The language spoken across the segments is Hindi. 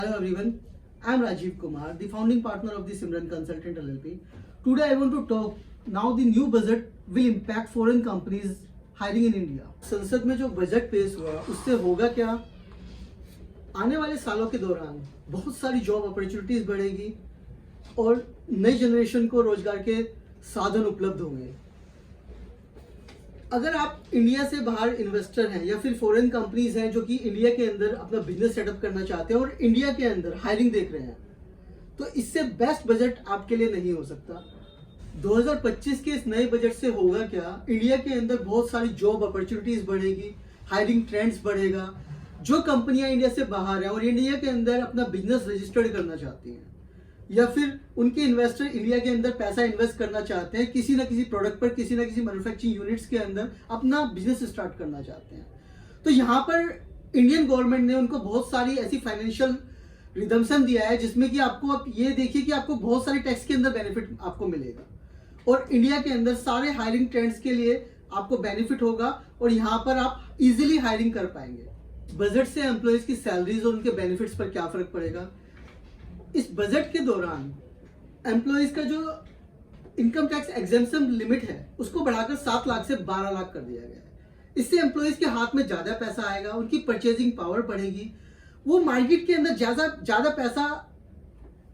Hello everyone, I am Rajiv Kumar, the founding partner of the Simran Consultant LLP. Today I want to talk now the new budget will impact foreign companies hiring in India. संसद में जो बजट पेश हुआ उससे होगा क्या? आने वाले सालों के दौरान बहुत सारी जॉब अपॉर्चुनिटीज बढ़ेगी और नई जनरेशन को रोजगार के साधन उपलब्ध होंगे। अगर आप इंडिया से बाहर इन्वेस्टर हैं या फिर फॉरेन कंपनीज हैं जो कि इंडिया के अंदर अपना बिजनेस सेटअप करना चाहते हैं और इंडिया के अंदर हायरिंग देख रहे हैं, तो इससे बेस्ट बजट आपके लिए नहीं हो सकता। 2025 के इस नए बजट से होगा क्या? इंडिया के अंदर बहुत सारी जॉब अपॉर्चुनिटीज बढ़ेगी, हायरिंग ट्रेंड्स बढ़ेगा। जो कंपनियां इंडिया से बाहर हैं और इंडिया के अंदर अपना बिजनेस रजिस्टर्ड करना चाहती हैं या फिर उनके इन्वेस्टर इंडिया के अंदर पैसा इन्वेस्ट करना चाहते हैं, किसी ना किसी प्रोडक्ट पर, किसी ना किसी मैन्युफैक्चरिंग यूनिट्स के अंदर अपना बिजनेस स्टार्ट करना चाहते हैं, तो यहाँ पर इंडियन गवर्नमेंट ने उनको बहुत सारी ऐसी फाइनेंशियल रिडम्पशन दिया है जिसमें कि आपको आप ये देखिए कि आपको बहुत सारे टैक्स के अंदर बेनिफिट आपको मिलेगा और इंडिया के अंदर सारे हायरिंग ट्रेंड्स के लिए आपको बेनिफिट होगा और यहाँ पर आप इजीली हायरिंग कर पाएंगे। बजट से एम्प्लॉयज की सैलरीज और उनके बेनिफिट्स पर क्या फर्क पड़ेगा? इस बजट के दौरान एम्प्लॉयज का जो इनकम टैक्स एग्जेम्पशन लिमिट है उसको बढ़ाकर 7 लाख से 12 लाख कर दिया गया है। इससे एम्प्लॉयज के हाथ में ज्यादा पैसा आएगा, उनकी परचेजिंग पावर बढ़ेगी, वो मार्केट के अंदर ज्यादा पैसा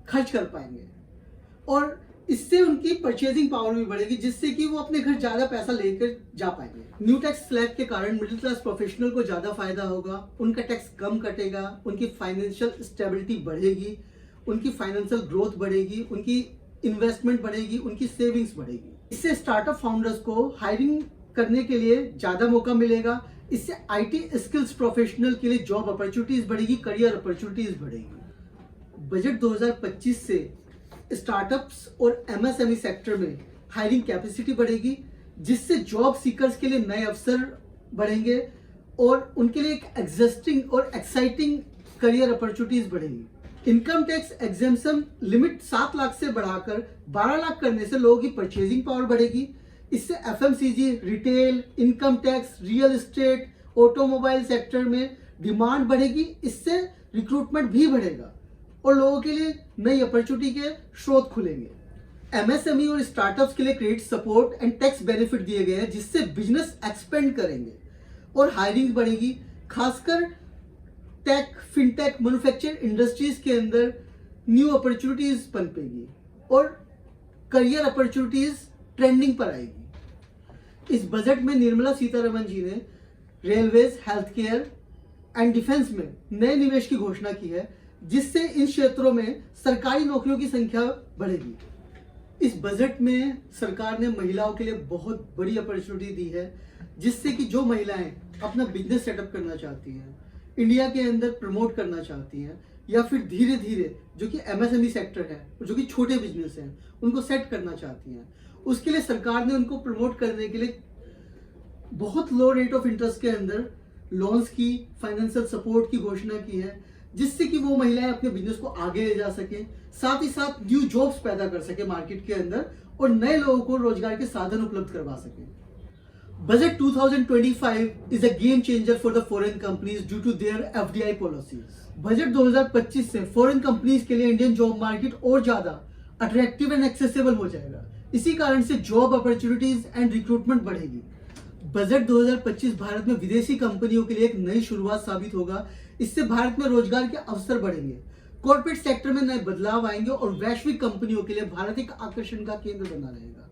खर्च कर पाएंगे और इससे उनकी परचेजिंग पावर भी बढ़ेगी जिससे कि वो अपने घर ज्यादा पैसा लेकर जा पाएंगे। न्यू टैक्स स्लैब के कारण मिडिल क्लास प्रोफेशनल को ज्यादा फायदा होगा, उनका टैक्स कम कटेगा, उनकी फाइनेंशियल स्टेबिलिटी बढ़ेगी, उनकी फाइनेंशियल ग्रोथ बढ़ेगी, उनकी इन्वेस्टमेंट बढ़ेगी, उनकी सेविंग्स बढ़ेगी। इससे स्टार्टअप फाउंडर्स को हायरिंग करने के लिए ज्यादा मौका मिलेगा। इससे आईटी स्किल्स प्रोफेशनल के लिए जॉब अपॉर्चुनिटीज बढ़ेगी, करियर अपॉर्चुनिटीज बढ़ेगी। बजट 2025 से स्टार्टअप्स और एमएसएमई सेक्टर में हायरिंग कैपेसिटी बढ़ेगी जिससे जॉब सीकर्स के लिए नए अवसर बढ़ेंगे और उनके लिए एक एग्जिस्टिंग और एक्साइटिंग करियर अपॉर्चुनिटीज बढ़ेगी। Income tax exemption limit 7 lakh से बढ़ाकर 12 लाख करने से लोगों की परचेजिंग पावर बढ़ेगी। इससे FMCG, retail, income tax, real estate, automobile sector में डिमांड बढ़ेगी। इससे रिक्रूटमेंट भी बढ़ेगा और लोगों के लिए नई अपॉर्चुनिटी के स्रोत खुलेंगे। एमएसएमई और स्टार्टअप्स के लिए credit support and tax benefit दिए गए हैं जिससे बिजनेस एक्सपेंड करेंगे और हायरिंग बढ़ेगी। खासकर टेक, फिनटेक, मैन्युफैक्चरिंग इंडस्ट्रीज के अंदर न्यू अपॉर्चुनिटीज पनपेगी और करियर अपॉर्चुनिटीज ट्रेंडिंग पर आएगी। इस बजट में निर्मला सीतारमण जी ने railways, health care and defence में नए निवेश की घोषणा की है जिससे इन क्षेत्रों में सरकारी नौकरियों की संख्या बढ़ेगी। इस बजट में सरकार ने महिलाओं के लिए बहुत बड़ी अपॉर्चुनिटी दी है जिससे कि जो महिलाएं अपना बिजनेस सेटअप करना चाहती हैं, इंडिया के अंदर प्रमोट करना चाहती हैं या फिर धीरे धीरे जो कि एमएसएमई सेक्टर है, जो कि छोटे बिजनेस हैं, उनको सेट करना चाहती हैं, उसके लिए सरकार ने उनको प्रमोट करने के लिए बहुत लो रेट ऑफ इंटरेस्ट के अंदर लोन्स की, फाइनेंशियल सपोर्ट की घोषणा की है जिससे कि वो महिलाएं अपने बिजनेस को आगे ले जा सके, साथ ही साथ न्यू जॉब्स पैदा कर सके मार्केट के अंदर और नए लोगों को रोजगार के साधन उपलब्ध करवा सके। Budget 2025 is a game changer for the foreign companies due to their FDI policies. Budget 2025 से फॉरेन कंपनीज के लिए इंडियन जॉब मार्केट और ज्यादा अट्रैक्टिव एंड एक्सेसिबल हो जाएगा। इसी कारण से जॉब अपॉर्चुनिटीज एंड रिक्रूटमेंट बढ़ेगी। बजट 2025 भारत में विदेशी कंपनियों के लिए एक नई शुरुआत साबित होगा। इससे भारत में रोजगार के अवसर बढ़ेंगे, कॉर्पोरेट सेक्टर में नए बदलाव आएंगे और वैश्विक कंपनियों के लिए भारत एक आकर्षण का केंद्र बना रहेगा।